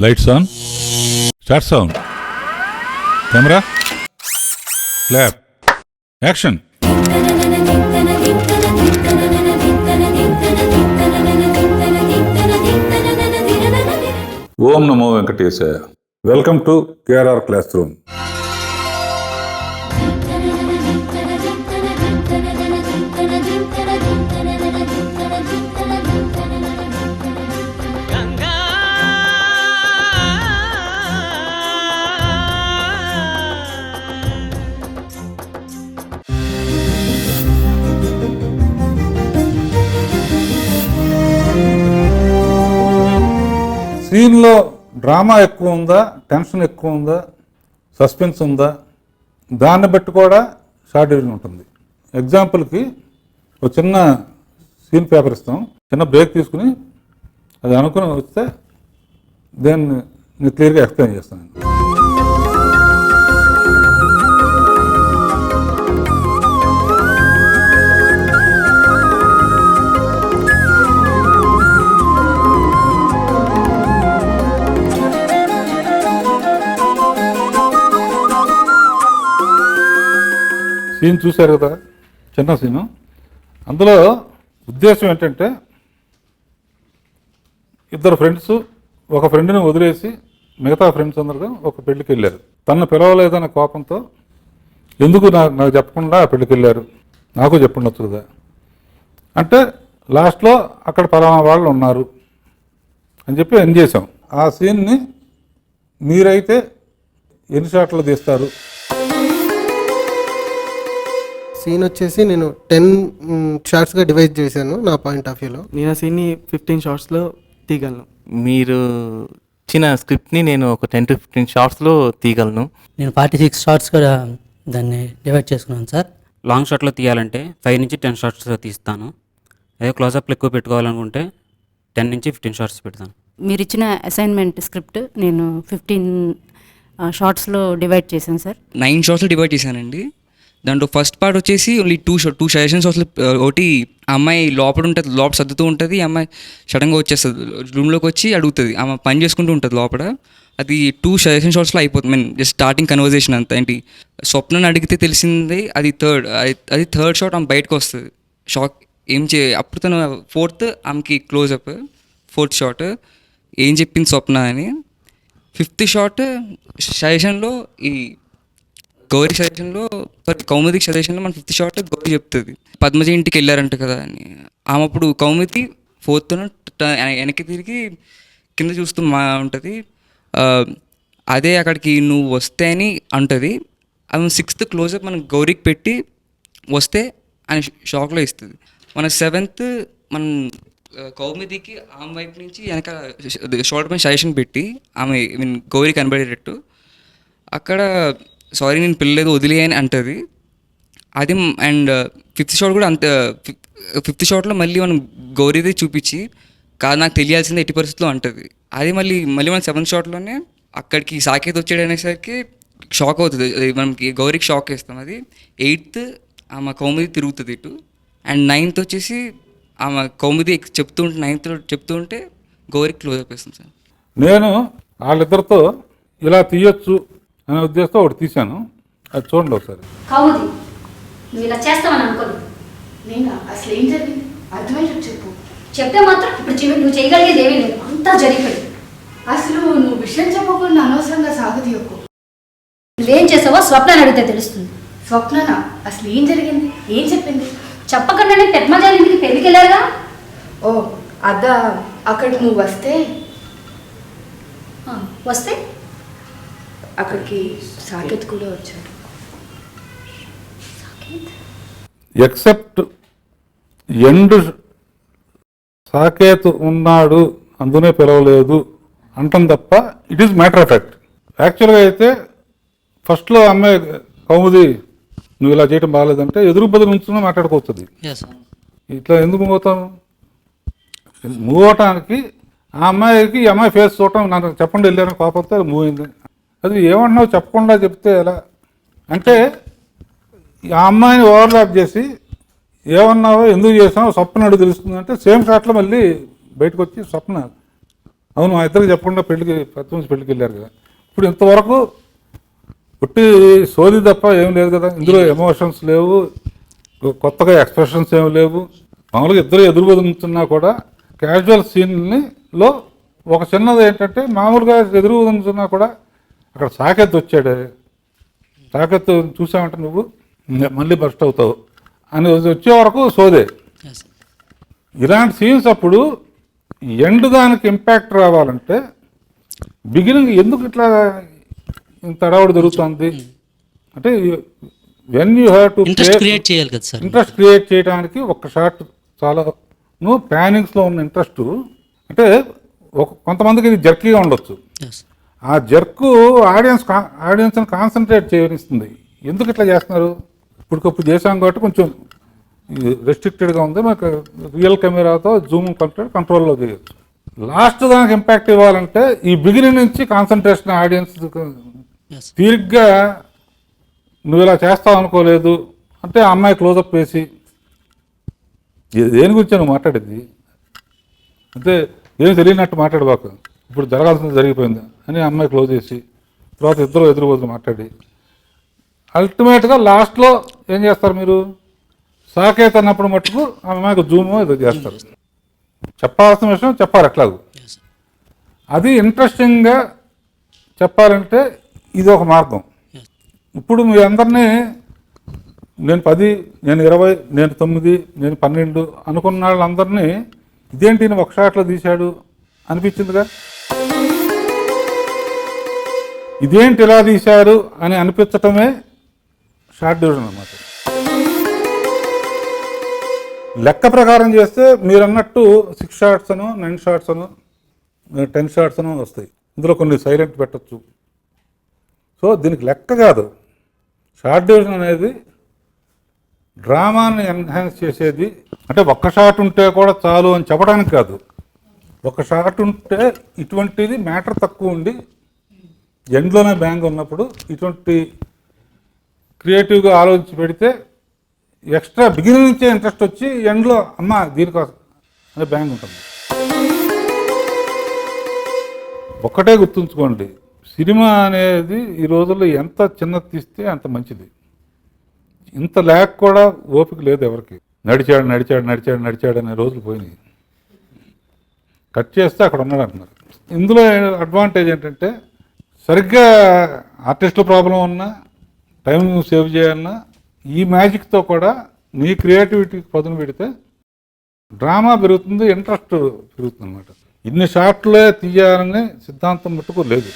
Lights on, start sound, camera, clap, action. ఓం నమో వెంకటేశాయ. Welcome to KRR classroom. సీన్లో డ్రామా ఎక్కువ ఉందా, టెన్షన్ ఎక్కువ ఉందా, సస్పెన్స్ ఉందా, దాన్ని బట్టి కూడా షార్ట్ డివిజన్ ఉంటుంది. ఎగ్జాంపుల్కి ఒక చిన్న సీన్ పేపర్ ఇస్తాం, చిన్న బ్రేక్ తీసుకుని అది అనుకుని వస్తే దాన్ని నేను క్లియర్గా ఎక్స్ప్లెయిన్ చేస్తాను. సీన్ చూశారు కదా, చిన్న సీను. అందులో ఉద్దేశం ఏంటంటే ఇద్దరు ఫ్రెండ్స్ ఒక ఫ్రెండ్ని వదిలేసి మిగతా ఫ్రెండ్స్ అందరుగా ఒక పెళ్ళికి వెళ్ళారు. తనను పిలవలేదన్న కోపంతో ఎందుకు నాకు చెప్పకుండా ఆ పెళ్ళికి వెళ్ళారు, నాకు చెప్పుండొచ్చు కదా అంటే లాస్ట్లో అక్కడ పలానా వాళ్ళు ఉన్నారు అని చెప్పి ఎండ్ చేసాం. ఆ సీన్ని మీరైతే ఎన్ని షాట్లు తీస్తారు? సీన్ వచ్చేసి నేను 10 షార్ట్స్గా డివైడ్ చేశాను నా పాయింట్ ఆఫ్ వ్యూలో. నేను ఆ సీన్ని 15 షార్ట్స్లో తీయగలను. మీరు ఇచ్చిన స్క్రిప్ట్ని నేను ఒక 10 to 15 షార్ట్స్లో తీయగలను. నేను 46 షార్ట్స్ కూడా దాన్ని డివైడ్ చేసుకున్నాను సార్. లాంగ్ షాట్లో తీయాలంటే 5 నుంచి 10 షార్ట్స్ తీస్తాను. అదే క్లోజప్లు ఎక్కువ పెట్టుకోవాలనుకుంటే 10 నుంచి 15 షార్ట్స్ పెడతాను. మీరు ఇచ్చిన అసైన్మెంట్ స్క్రిప్ట్ నేను 15 షార్ట్స్లో డివైడ్ చేశాను సార్. 9 షార్ట్స్లో డివైడ్ చేశానండి. దాంట్లో ఫస్ట్ పార్ట్ వచ్చేసి ఓన్లీ 2 సజెషన్స్ అసలు. ఒకటి అమ్మాయి లోపల ఉంటుంది, లోపల సర్దుతూ ఉంటుంది, అమ్మాయి సడన్గా వచ్చేస్తుంది, రూమ్లోకి వచ్చి అడుగుతుంది, ఆమె పని చేసుకుంటూ ఉంటుంది లోపల. అది 2 సజెషన్ షార్ట్స్లో అయిపోతుంది. జస్ట్ స్టార్టింగ్ కన్వర్జేషన్ అంతా. ఏంటి స్వప్నని అడిగితే తెలిసింది అది థర్డ్ షాట్ ఆమె బయటకు వస్తుంది. షాక్ ఏం అప్పుడు తను ఫోర్త్ ఆమెకి క్లోజప్, 4th షాట్ ఏం చెప్పింది స్వప్న అని. 5th షాట్ సజెషన్లో ఈ గౌరీ సజెషన్లో కౌముది సజెషన్లో మన 5th షాట్ గౌరీ చెప్తుంది పద్మజ ఇంటికి వెళ్ళారంట కదా అని. ఆమె అప్పుడు కౌముది 4th వెనక్కి తిరిగి కింద చూస్తూ ఉంటుంది. అదే అక్కడికి నువ్వు వస్తే అని అంటుంది. ఆమె 6th క్లోజప్ మనం గౌరీకి పెట్టి వస్తే అని షాక్లో ఇస్తుంది. మన 7th మనం కౌముదికి ఆమె వైపు నుంచి వెనక షార్ట్ పైన సజెషన్ పెట్టి ఆమె గౌరీ కనబడేటట్టు అక్కడ సారీ నేను పిల్లలేదు వదిలే అని అంటుంది. అది అండ్ 5th షాట్ కూడా అంత 5th షాట్లో మళ్ళీ మనం గౌరీది చూపించి కాదు నాకు తెలియాల్సిందే ఎట్టి పరిస్థితుల్లో అంటుంది. అది మళ్ళీ మన 7th షాట్లోనే అక్కడికి సాకేత్ వచ్చాడు అనేసరికి షాక్ అవుతుంది, మనకి గౌరీకి షాక్ వేస్తాం. అది 8th ఆమె కౌముది తిరుగుతుంది ఇటు. అండ్ 9th వచ్చేసి ఆమె కౌముది చెప్తూ ఉంటే 9th చెప్తూ ఉంటే గౌరీకి క్లోజ్ అయిపోతుంది సార్. నేను వాళ్ళిద్దరితో ఇలా తీయొచ్చు అనే ఉద్దేశంతో ఒకటి తీశాను, అది చూడండి ఒకసారి. కౌముది నువ్వు ఇలా చేస్తావని అనుకోదు. నేను అసలు ఏం జరిగింది అర్థమయ్యేటట్టు చెప్పు. చెప్తే మాత్రం ఇప్పుడు నువ్వు చేయగలిగేది ఏమీ లేదు, అంతా జరిగిపోయింది. అసలు నువ్వు విషయం చెప్పకుండా అనవసరంగా సాగతీయకు. నువ్వేం చేసావో స్వప్నాన్ని అడిగితే తెలుస్తుంది. స్వప్ననా? అసలు ఏం జరిగింది, ఏం చెప్పింది? చెప్పకుండానే పెద్మజాల ఇంటికి పెళ్ళికి వెళ్ళారుగా. ఓ అదా, అక్కడికి నువ్వు వస్తే అక్కడికి సాకేత్ కూడా వచ్చాడు. ఎక్సెప్ట్ ఎండ్ సాకేత్ ఉన్నాడు అందునే పిలవలేదు అంటాం తప్ప it is matter of fact. యాక్చువల్గా అయితే ఫస్ట్లో అమ్మాయి కౌముది నువ్వు ఇలా చేయటం బాగాలేదంటే ఎదురు బదులు నుంచి మాట్లాడుకోవచ్చు. ఇట్లా ఎందుకు మూవ్ అవుతాను? మూవ్ అవటానికి ఆ అమ్మాయికి ఈ అమ్మాయి ఫేస్ చూడటం నాకు చెప్పండి వెళ్ళాను కోపంతో అది మూవ్ అయింది. అది ఏమన్నావు చెప్పకుండా చెప్తే ఎలా అంటే ఆ అమ్మాయిని ఓవర్లాప్ చేసి ఏమన్నావో ఎందుకు చేసావు స్వప్న అడుగు తెలుస్తుందంటే సేమ్ షాట్లో మళ్ళీ బయటకు వచ్చి స్వప్న అవును, మా ఇద్దరికి చెప్పకుండా పెళ్ళికి వెళ్ళారు కదా. ఇప్పుడు ఇంతవరకు పుట్టి సోది తప్ప ఏం లేదు కదా, ఇందులో ఎమోషన్స్ లేవు, కొత్తగా ఎక్స్ప్రెషన్స్ ఏమి లేవు. మామూలుగా ఇద్దరు ఎదురుబదులుతున్నా కూడా క్యాజువల్ సీన్లో ఒక చిన్నది ఏంటంటే, మామూలుగా ఎదురుబదులుతున్నా కూడా అక్కడ సాకెత్ వచ్చాడు, సాకెత్ చూసామంటే నువ్వు మళ్ళీ బస్ట్ అవుతావు అని వచ్చే వరకు సోదే. ఇలాంటి సీన్స్ అప్పుడు ఎండ్ దానికి ఇంపాక్ట్ రావాలంటే బిగినింగ్ ఎందుకు ఇట్లా ఇంత అడవాడు జరుగుతుంది అంటే, when you have to interest create చేయాలి కదా సార్. ఇంట్రెస్ట్ క్రియేట్ చేయడానికి ఒక్క షాట్ చాలా ప్లానింగ్స్లో ఉన్న ఇంట్రెస్ట్ అంటే కొంతమందికి ఇది జర్కీగా ఉండొచ్చు. ఆ జర్కు ఆడియన్స్ని కాన్సన్ట్రేట్ చేయనిస్తుంది. ఎందుకు ఇట్లా చేస్తున్నారు? ఇప్పటికప్పుడు చేసాం కాబట్టి కొంచెం రెస్ట్రిక్టెడ్గా ఉంది, మాకు రియల్ కెమెరాతో జూమ్ కంట్రోల్లో చేయొచ్చు. లాస్ట్ దానికి ఇంపాక్ట్ ఇవ్వాలంటే ఈ బిగినింగ్ నుంచి కాన్సన్ట్రేషన్ ఆడియన్స్ తీరిగ్గా నువ్వు ఇలా చేస్తావు అనుకోలేదు అంటే ఆ అమ్మాయి క్లోజప్ వేసి దేని గురించి నువ్వు మాట్లాడేది అంటే ఏం తెలియనట్టు మాట్లాడబాకు, ఇప్పుడు జరగాల్సింది జరిగిపోయింది అని అమ్మాయి క్లోజ్ చేసి తర్వాత ఇద్దరు ఎదురు మాట్లాడి అల్టిమేట్గా లాస్ట్లో ఏం చేస్తారు మీరు? సాకేత్ అన్నప్పుడు మట్టుకు ఆ అమ్మాయికి జూమ్ ఏదో చేస్తారు. చెప్పాల్సిన విషయం చెప్పాలి ఎట్లాగూ. అది ఇంట్రెస్టింగ్గా చెప్పాలంటే ఇది ఒక మార్గం. ఇప్పుడు మీ అందరినీ నేను 10, నేను 20, నేను 9, నేను 12 అనుకున్న వాళ్ళందరినీ ఇదేంటి నేను ఒక షాట్లో తీశాడు అనిపించిందిగా. ఇదేంటి ఇలా తీశారు అని అనిపించటమే షార్ట్ డివిజన్ అన్నమాట. లెక్క ప్రకారం చేస్తే మీరు అన్నట్టు 6 షార్ట్స్ అను 9 షార్ట్స్ అను 10 షార్ట్స్ అను వస్తాయి. ఇందులో కొన్ని సైలెంట్ పెట్టచ్చు. సో దీనికి లెక్క కాదు. షార్ట్ డివిజన్ అనేది డ్రామాని ఎన్హాన్స్ చేసేది. అంటే ఒక్క షాట్ ఉంటే కూడా చాలు అని చెప్పడానికి కాదు. ఒక షాట్ ఉంటే ఇటువంటిది మ్యాటర్ తక్కువ ఉండి ఎండ్లోనే బ్యాంగ్ ఉన్నప్పుడు ఇటువంటి క్రియేటివ్గా ఆలోచించి పెడితే ఎక్స్ట్రా బిగినింగ్ నుంచే ఇంట్రెస్ట్ వచ్చి ఎండ్లో అమ్మ దీనికోసం అనే బ్యాంగ్ ఉంటుంది. ఒక్కటే గుర్తుంచుకోండి, సినిమా అనేది ఈ రోజుల్లో ఎంత చిన్నది తీస్తే అంత మంచిది. ఇంత లేక కూడా ఓపిక లేదు ఎవరికి. నడిచాడు అనే రోజులు పోయినాయి. కట్ చేస్తే అక్కడ ఉన్నాడు అంటున్నారు. ఇందులో అడ్వాంటేజ్ ఏంటంటే సరిగ్గా ఆర్టిస్టుల ప్రాబ్లం ఉన్నా టైం సేవ్ చేయాలన్నా ఈ మ్యాజిక్తో కూడా నీ క్రియేటివిటీకి పదును పెడితే డ్రామా పెరుగుతుంది, ఇంట్రెస్ట్ పెరుగుతుంది అన్నమాట. ఇన్ని షాట్లే తీయాలనే సిద్ధాంతం మట్టుకు లేదు.